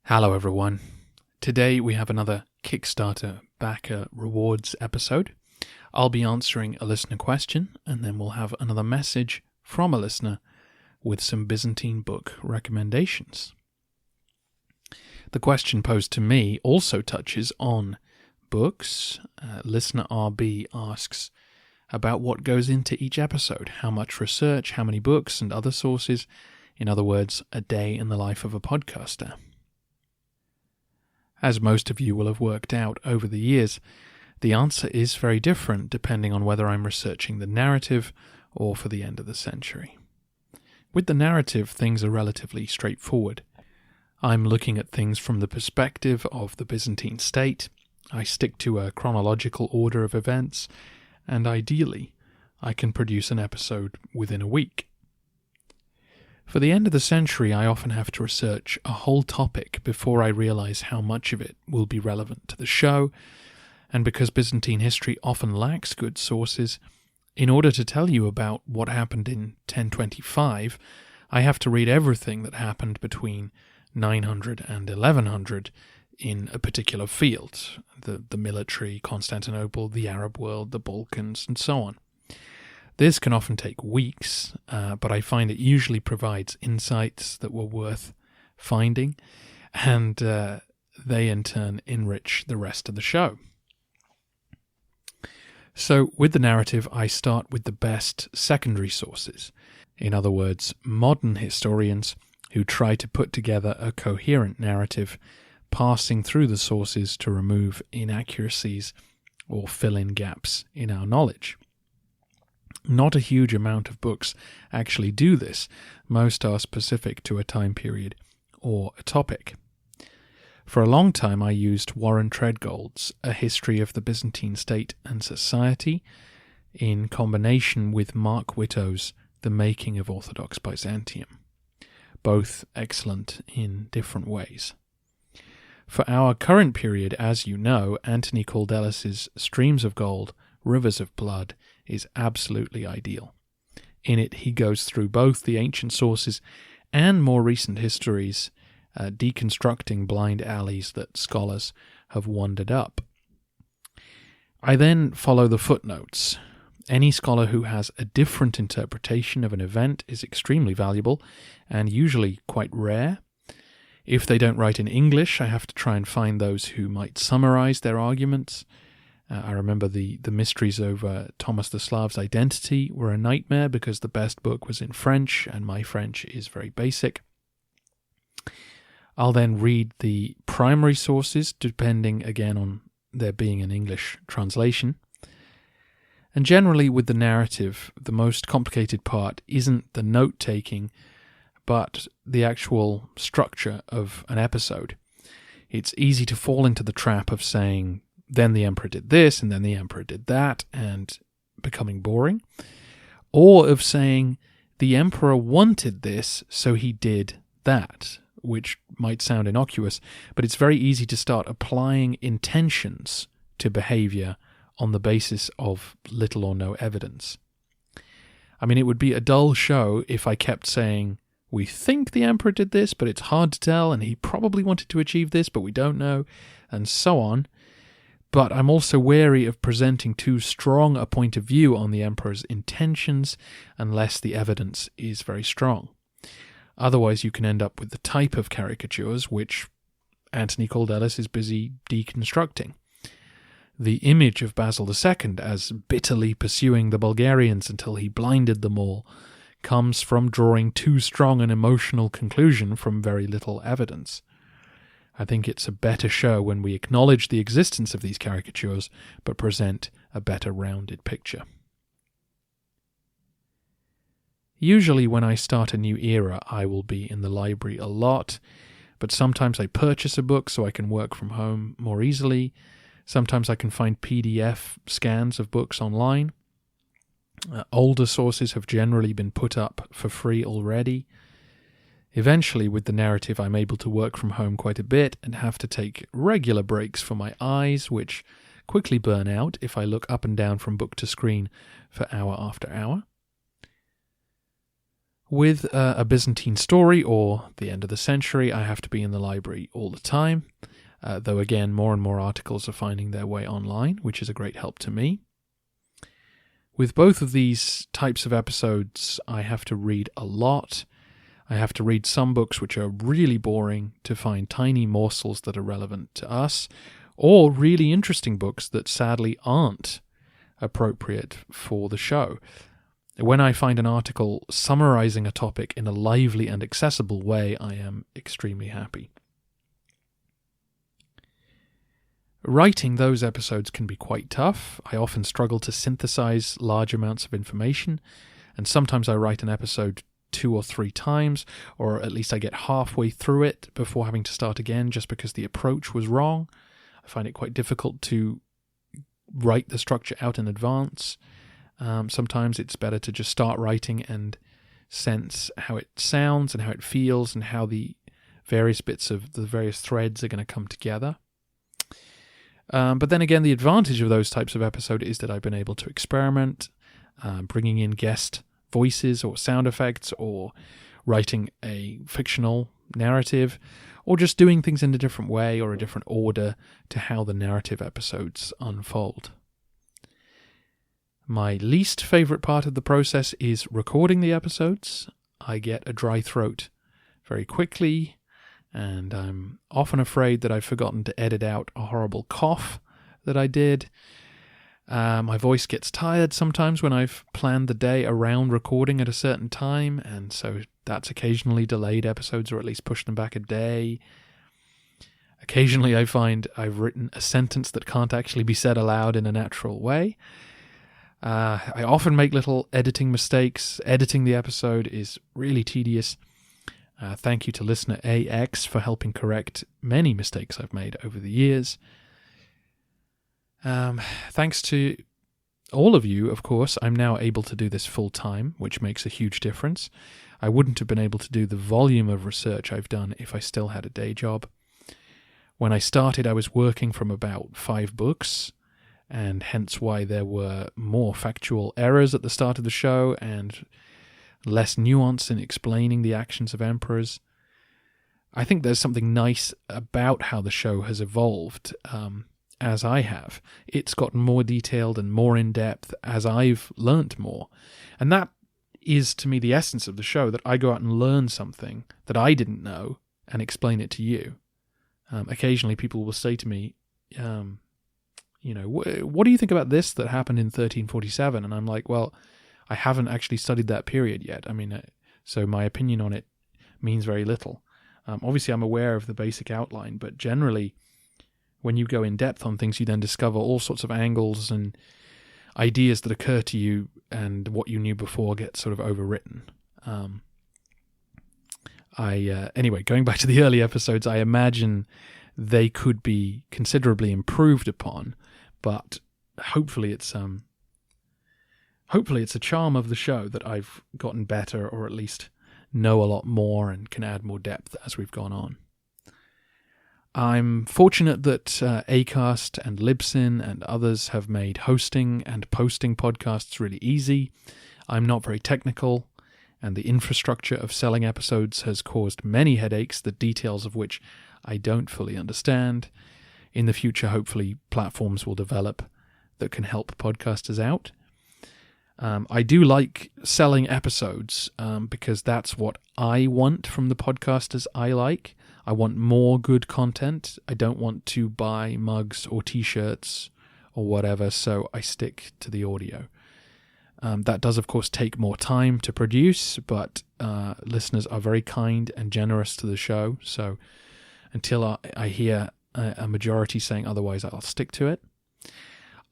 Hello everyone. Today we have another Kickstarter backer rewards episode. I'll be answering a listener question and then we'll have another message from a listener with some Byzantine book recommendations. The question posed to me also touches on books. Listener RB asks about what goes into each episode, how much research, how many books and other sources. In other words, a day in the life of a podcaster. As most of you will have worked out over the years, the answer is very different depending on whether I'm researching the narrative or for the end of the century. With the narrative, things are relatively straightforward. I'm looking at things from the perspective of the Byzantine state. I stick to a chronological order of events, and ideally, I can produce an episode within a week. For the end of the century, I often have to research a whole topic before I realize how much of it will be relevant to the show, and because Byzantine history often lacks good sources, in order to tell you about what happened in 1025, I have to read everything that happened between 900 and 1100 in a particular field, the military, Constantinople, the Arab world, the Balkans, and so on. This can often take weeks, but I find it usually provides insights that were worth finding, and they in turn enrich the rest of the show. So with the narrative, I start with the best secondary sources. In other words, modern historians who try to put together a coherent narrative, passing through the sources to remove inaccuracies or fill in gaps in our knowledge. Not a huge amount of books actually do this. Most are specific to a time period or a topic. For a long time I used Warren Treadgold's A History of the Byzantine State and Society in combination with Mark Wittow's The Making of Orthodox Byzantium. Both excellent in different ways. For our current period, as you know, Anthony Kaldellis' Streams of Gold, Rivers of Blood is absolutely ideal. In it, he goes through both the ancient sources and more recent histories, deconstructing blind alleys that scholars have wandered up. I then follow the footnotes. Any scholar who has a different interpretation of an event is extremely valuable and usually quite rare. If they don't write in English, I have to try and find those who might summarize their arguments. I remember the mysteries over Thomas the Slav's identity were a nightmare because the best book was in French, and my French is very basic. I'll then read the primary sources, depending again on there being an English translation. And generally with the narrative, the most complicated part isn't the note-taking, but the actual structure of an episode. It's easy to fall into the trap of saying, then the emperor did this, and then the emperor did that, and becoming boring. Or of saying, the emperor wanted this, so he did that, which might sound innocuous, but it's very easy to start applying intentions to behavior on the basis of little or no evidence. I mean, it would be a dull show if I kept saying, we think the emperor did this, but it's hard to tell, and he probably wanted to achieve this, but we don't know, and so on. But I'm also wary of presenting too strong a point of view on the emperor's intentions unless the evidence is very strong. Otherwise, you can end up with the type of caricatures which Anthony Kaldellis is busy deconstructing. The image of Basil II as bitterly pursuing the Bulgarians until he blinded them all comes from drawing too strong an emotional conclusion from very little evidence. I think it's a better show when we acknowledge the existence of these caricatures, but present a better rounded picture. Usually when I start a new era, I will be in the library a lot, but sometimes I purchase a book so I can work from home more easily. Sometimes I can find PDF scans of books online. Older sources have generally been put up for free already. Eventually, with the narrative, I'm able to work from home quite a bit and have to take regular breaks for my eyes, which quickly burn out if I look up and down from book to screen for hour after hour. With a Byzantine story or the end of the century, I have to be in the library all the time, though again, more and more articles are finding their way online, which is a great help to me. With both of these types of episodes, I have to read a lot. I have to read some books which are really boring to find tiny morsels that are relevant to us, or really interesting books that sadly aren't appropriate for the show. When I find an article summarizing a topic in a lively and accessible way, I am extremely happy. Writing those episodes can be quite tough. I often struggle to synthesize large amounts of information, and sometimes I write an episode 2 or 3 times, or at least I get halfway through it before having to start again just because the approach was wrong. I find it quite difficult to write the structure out in advance. Sometimes it's better to just start writing and sense how it sounds and how it feels and how the various bits of the various threads are going to come together. But then again, the advantage of those types of episodes is that I've been able to experiment, bringing in guest voices or sound effects, or writing a fictional narrative, or just doing things in a different way or a different order to how the narrative episodes unfold. My least favorite part of the process is recording the episodes. I get a dry throat very quickly, and I'm often afraid that I've forgotten to edit out a horrible cough that I did. My voice gets tired sometimes when I've planned the day around recording at a certain time, and so that's occasionally delayed episodes or at least pushed them back a day. Occasionally I find I've written a sentence that can't actually be said aloud in a natural way. I often make little editing mistakes. Editing the episode is really tedious. Thank you to listener AX for helping correct many mistakes I've made over the years. Thanks to all of you, of course, I'm now able to do this full time, which makes a huge difference. I wouldn't have been able to do the volume of research I've done if I still had a day job. When I started, I was working from about 5 books, and hence why there were more factual errors at the start of the show and less nuance in explaining the actions of emperors. I think there's something nice about how the show has evolved, as I have. It's gotten more detailed and more in-depth as I've learnt more. And that is, to me, the essence of the show, that I go out and learn something that I didn't know and explain it to you. Occasionally people will say to me, what do you think about this that happened in 1347? And I'm like, well, I haven't actually studied that period yet. So my opinion on it means very little. Obviously, I'm aware of the basic outline, but generally, when you go in depth on things, you then discover all sorts of angles and ideas that occur to you, and what you knew before gets sort of overwritten. Anyway, going back to the early episodes, I imagine they could be considerably improved upon, but hopefully it's a charm of the show that I've gotten better, or at least know a lot more and can add more depth as we've gone on. I'm fortunate that Acast and Libsyn and others have made hosting and posting podcasts really easy. I'm not very technical, and the infrastructure of selling episodes has caused many headaches, the details of which I don't fully understand. In the future, hopefully, platforms will develop that can help podcasters out. I do like selling episodes because that's what I want from the podcasters I like. I want more good content. I don't want to buy mugs or t-shirts or whatever, so I stick to the audio. That does, of course, take more time to produce, but listeners are very kind and generous to the show, so until I hear a majority saying otherwise, I'll stick to it.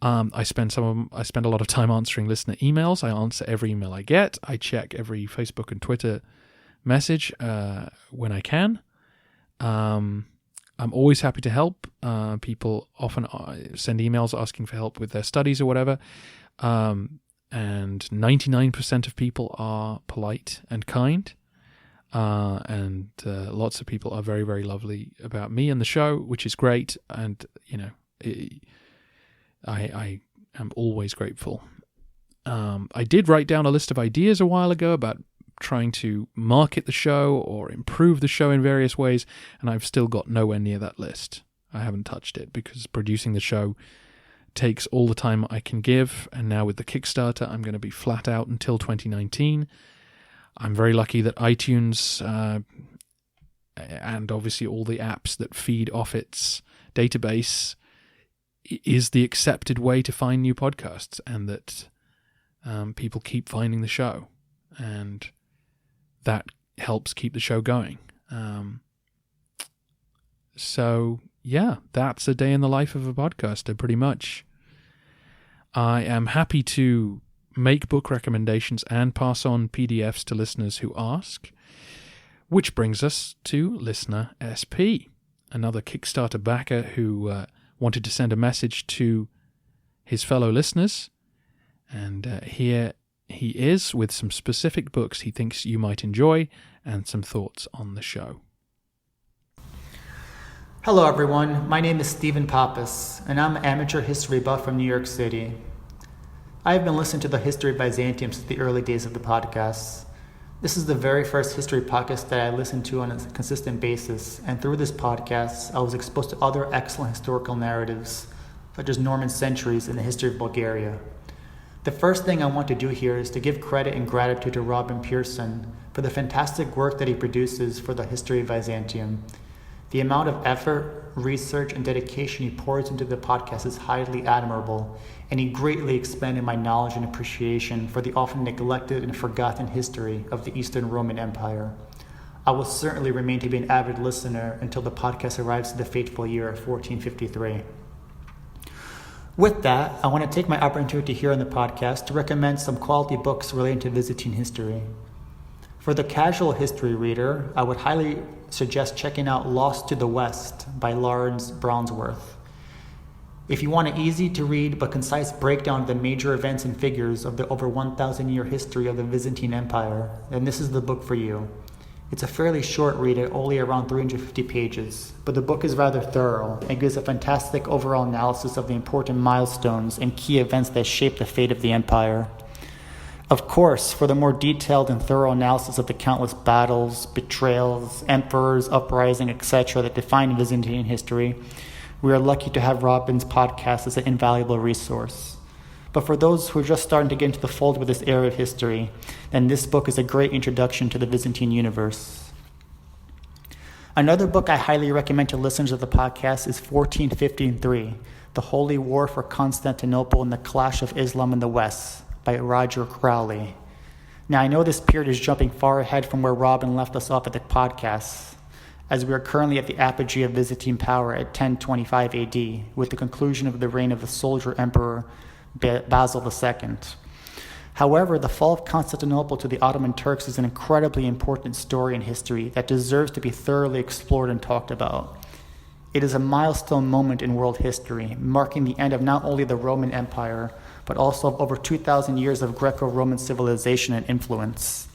I spend a lot of time answering listener emails. I answer every email I get. I check every Facebook and Twitter message when I can. I'm always happy to help. People often send emails asking for help with their studies or whatever. And 99% of people are polite and kind. And lots of people are very, very lovely about me and the show, which is great. And, I am always grateful. I did write down a list of ideas a while ago about trying to market the show or improve the show in various ways, and I've still got nowhere near that list. I haven't touched it because producing the show takes all the time I can give, and now with the Kickstarter, I'm going to be flat out until 2019. I'm very lucky that iTunes and obviously all the apps that feed off its database is the accepted way to find new podcasts, and that people keep finding the show, and that helps keep the show going. So yeah, that's a day in the life of a podcaster, pretty much. I am happy to make book recommendations and pass on PDFs to listeners who ask, which brings us to listener SP, another Kickstarter backer who wanted to send a message to his fellow listeners, and here he is with some specific books he thinks you might enjoy and some thoughts on the show. Hello everyone, my name is Stephen Pappas, and I'm an amateur history buff from New York City. I have been listening to the history of Byzantium since the early days of the podcast. This is the very first history podcast that I listened to on a consistent basis, and through this podcast, I was exposed to other excellent historical narratives, such as Norman centuries and the history of Bulgaria. The first thing I want to do here is to give credit and gratitude to Robin Pearson for the fantastic work that he produces for the history of Byzantium. The amount of effort, research, and dedication he pours into the podcast is highly admirable, and he greatly expanded my knowledge and appreciation for the often neglected and forgotten history of the Eastern Roman Empire. I will certainly remain to be an avid listener until the podcast arrives at the fateful year of 1453. With that, I want to take my opportunity here on the podcast to recommend some quality books relating to Byzantine history. For the casual history reader, I would highly suggest checking out Lost to the West by Lawrence Brownsworth. If you want an easy-to-read but concise breakdown of the major events and figures of the over 1,000-year history of the Byzantine Empire, then this is the book for you. It's a fairly short read at only around 350 pages, but the book is rather thorough and gives a fantastic overall analysis of the important milestones and key events that shaped the fate of the empire. Of course, for the more detailed and thorough analysis of the countless battles, betrayals, emperors, uprising, etc. that define Byzantine history, we are lucky to have Robin's podcast as an invaluable resource. But for those who are just starting to get into the fold with this era of history, then this book is a great introduction to the Byzantine universe. Another book I highly recommend to listeners of the podcast is 1453, The Holy War for Constantinople and the Clash of Islam in the West, by Roger Crowley. Now, I know this period is jumping far ahead from where Robin left us off at the podcast, as we are currently at the apogee of Byzantine power at 1025 AD, with the conclusion of the reign of the soldier emperor Basil II. However, the fall of Constantinople to the Ottoman Turks is an incredibly important story in history that deserves to be thoroughly explored and talked about. It is a milestone moment in world history, marking the end of not only the Roman Empire, but also of over 2,000 years of Greco-Roman civilization and influence,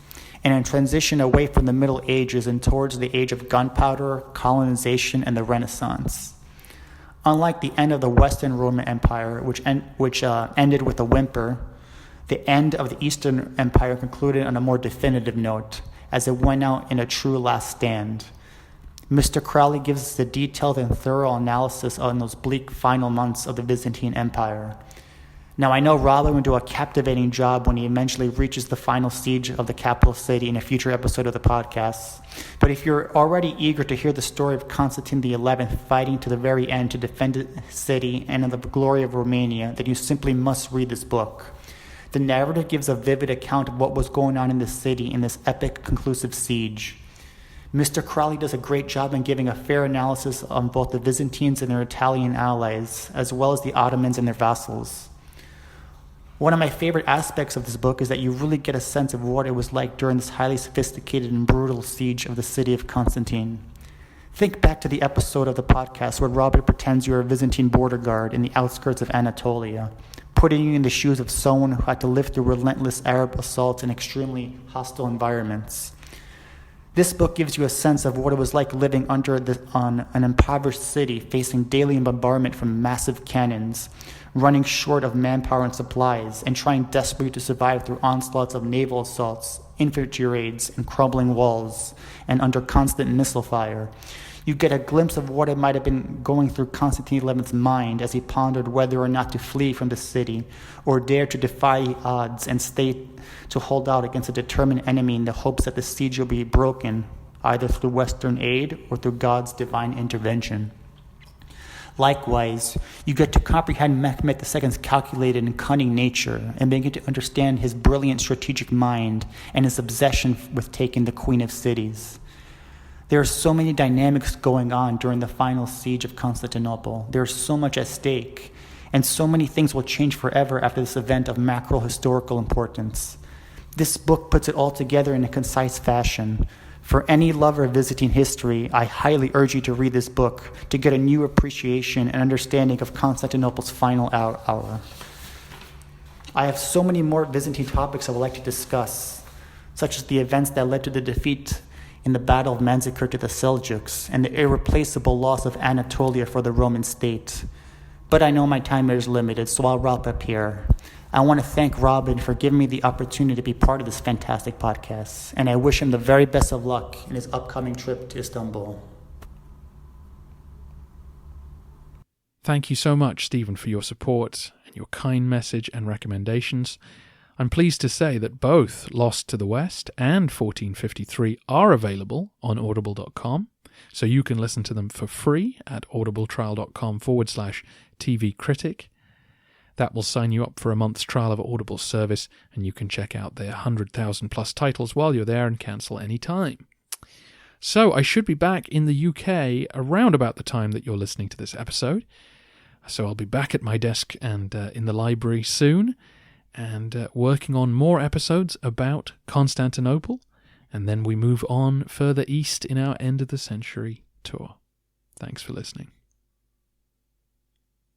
and a transition away from the Middle Ages and towards the age of gunpowder, colonization, and the Renaissance. Unlike the end of the Western Roman Empire, which ended with a whimper, the end of the Eastern Empire concluded on a more definitive note, as it went out in a true last stand. Mr. Crowley gives us a detailed and thorough analysis on those bleak final months of the Byzantine Empire. Now, I know Robin will do a captivating job when he eventually reaches the final siege of the capital city in a future episode of the podcast. But if you're already eager to hear the story of Constantine XI fighting to the very end to defend the city and of the glory of Romania, then you simply must read this book. The narrative gives a vivid account of what was going on in the city in this epic conclusive siege. Mr. Crowley does a great job in giving a fair analysis on both the Byzantines and their Italian allies, as well as the Ottomans and their vassals. One of my favorite aspects of this book is that you really get a sense of what it was like during this highly sophisticated and brutal siege of the city of Constantine. Think back to the episode of the podcast where Robert pretends you're a Byzantine border guard in the outskirts of Anatolia, putting you in the shoes of someone who had to live through relentless Arab assaults in extremely hostile environments. This book gives you a sense of what it was like living on an impoverished city, facing daily bombardment from massive cannons, running short of manpower and supplies, and trying desperately to survive through onslaughts of naval assaults infantry raids, and crumbling walls, and under constant missile fire. You get a glimpse of what it might have been going through Constantine XI's mind as he pondered whether or not to flee from the city, or dare to defy odds and stay to hold out against a determined enemy in the hopes that the siege will be broken, either through Western aid or through God's divine intervention. Likewise, you get to comprehend Mehmed II's calculated and cunning nature and begin to understand his brilliant strategic mind and his obsession with taking the Queen of Cities. There are so many dynamics going on during the final siege of Constantinople. There is so much at stake, and so many things will change forever after this event of macro historical importance. This book puts it all together in a concise fashion. For any lover visiting history, I highly urge you to read this book to get a new appreciation and understanding of Constantinople's final hour. I have so many more Byzantine topics I would like to discuss, such as the events that led to the defeat in the Battle of Manzikert to the Seljuks and the irreplaceable loss of Anatolia for the Roman state. But I know my time is limited, so I'll wrap up here. I want to thank Robin for giving me the opportunity to be part of this fantastic podcast, and I wish him the very best of luck in his upcoming trip to Istanbul. Thank you so much, Stephen, for your support and your kind message and recommendations. I'm pleased to say that both Lost to the West and 1453 are available on audible.com, so you can listen to them for free at audibletrial.com/tvcritic. That will sign you up for a month's trial of Audible service, and you can check out their 100,000 plus titles while you're there and cancel any time. So I should be back in the UK around about the time that you're listening to this episode. So I'll be back at my desk and in the library soon, and working on more episodes about Constantinople, and then we move on further east in our end of the century tour. Thanks for listening.